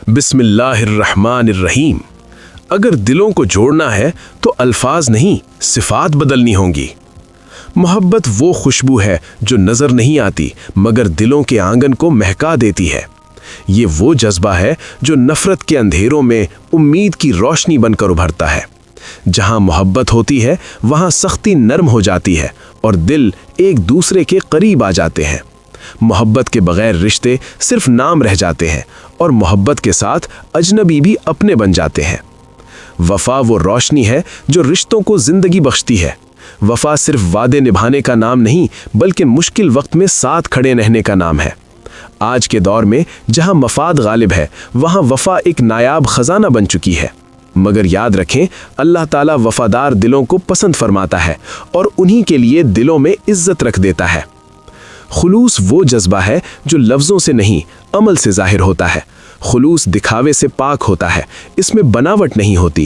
بسم اللہ الرحمن الرحیم۔ اگر دلوں کو جوڑنا ہے تو الفاظ نہیں، صفات بدلنی ہوں گی۔ محبت وہ خوشبو ہے جو نظر نہیں آتی مگر دلوں کے آنگن کو مہکا دیتی ہے۔ یہ وہ جذبہ ہے جو نفرت کے اندھیروں میں امید کی روشنی بن کر ابھرتا ہے۔ جہاں محبت ہوتی ہے وہاں سختی نرم ہو جاتی ہے اور دل ایک دوسرے کے قریب آ جاتے ہیں۔ محبت کے بغیر رشتے صرف نام رہ جاتے ہیں اور محبت کے ساتھ اجنبی بھی اپنے بن جاتے ہیں۔ وفا وہ روشنی ہے جو رشتوں کو زندگی بخشتی ہے۔ وفا صرف وعدے نبھانے کا نام نہیں بلکہ مشکل وقت میں ساتھ کھڑے رہنے کا نام ہے۔ آج کے دور میں جہاں مفاد غالب ہے وہاں وفا ایک نایاب خزانہ بن چکی ہے، مگر یاد رکھیں اللہ تعالیٰ وفادار دلوں کو پسند فرماتا ہے اور انہی کے لیے دلوں میں عزت رکھ دیتا ہے۔ خلوص وہ جذبہ ہے جو لفظوں سے نہیں عمل سے ظاہر ہوتا ہے۔ خلوص دکھاوے سے پاک ہوتا ہے، اس میں بناوٹ نہیں ہوتی۔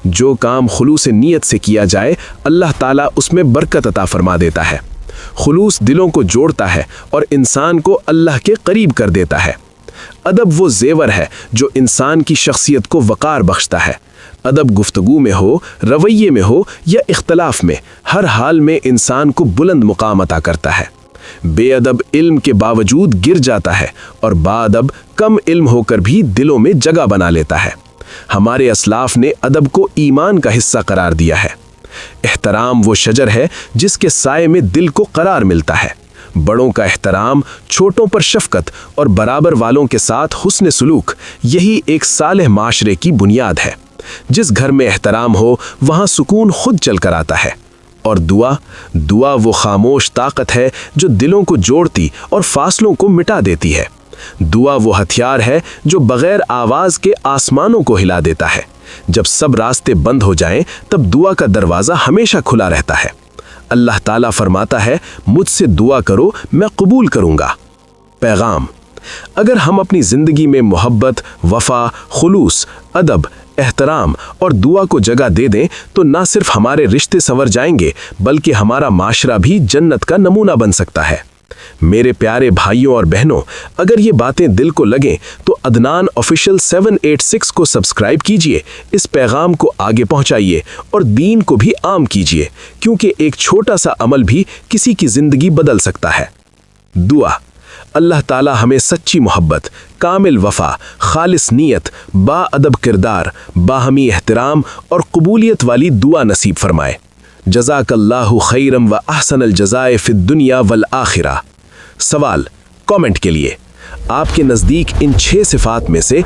جو کام خلوص نیت سے کیا جائے اللہ تعالیٰ اس میں برکت عطا فرما دیتا ہے۔ خلوص دلوں کو جوڑتا ہے اور انسان کو اللہ کے قریب کر دیتا ہے۔ ادب وہ زیور ہے جو انسان کی شخصیت کو وقار بخشتا ہے۔ ادب گفتگو میں ہو، رویے میں ہو یا اختلاف میں، ہر حال میں انسان کو بلند مقام عطا کرتا ہے۔ بے ادب علم کے باوجود گر جاتا ہے اور با ادب کم علم ہو کر بھی دلوں میں جگہ بنا لیتا ہے۔ ہمارے اسلاف نے ادب کو ایمان کا حصہ قرار دیا ہے۔ احترام وہ شجر ہے جس کے سائے میں دل کو قرار ملتا ہے۔ بڑوں کا احترام، چھوٹوں پر شفقت اور برابر والوں کے ساتھ حسن سلوک، یہی ایک صالح معاشرے کی بنیاد ہے۔ جس گھر میں احترام ہو وہاں سکون خود چل کر آتا ہے۔ اور دعا وہ خاموش طاقت ہے جو دلوں کو جوڑتی اور فاصلوں کو مٹا دیتی ہے۔ دعا وہ ہتھیار ہے جو بغیر آواز کے آسمانوں کو ہلا دیتا ہے۔ جب سب راستے بند ہو جائیں تب دعا کا دروازہ ہمیشہ کھلا رہتا ہے۔ اللہ تعالیٰ فرماتا ہے مجھ سے دعا کرو میں قبول کروں گا۔ پیغام: اگر ہم اپنی زندگی میں محبت، وفا، خلوص، ادب، احترام اور دعا کو جگہ دے دیں تو نہ صرف ہمارے رشتے سنور جائیں گے بلکہ ہمارا معاشرہ بھی جنت کا نمونہ بن سکتا ہے۔ میرے پیارے بھائیوں اور بہنوں، اگر یہ باتیں دل کو لگیں تو عدنان آفیشل 786 کو سبسکرائب کیجئے، اس پیغام کو آگے پہنچائیے اور دین کو بھی عام کیجئے، کیونکہ ایک چھوٹا سا عمل بھی کسی کی زندگی بدل سکتا ہے۔ دعا: اللہ تعالی ہمیں سچی محبت، کامل وفا، خالص نیت، با ادب کردار، باہمی احترام اور قبولیت والی دعا نصیب فرمائے۔ جزاک اللہ خیرم و احسن الجزائے فی الدنیا والآخرہ۔ سوال کامنٹ کے لیے: آپ کے نزدیک ان 6 صفات میں سے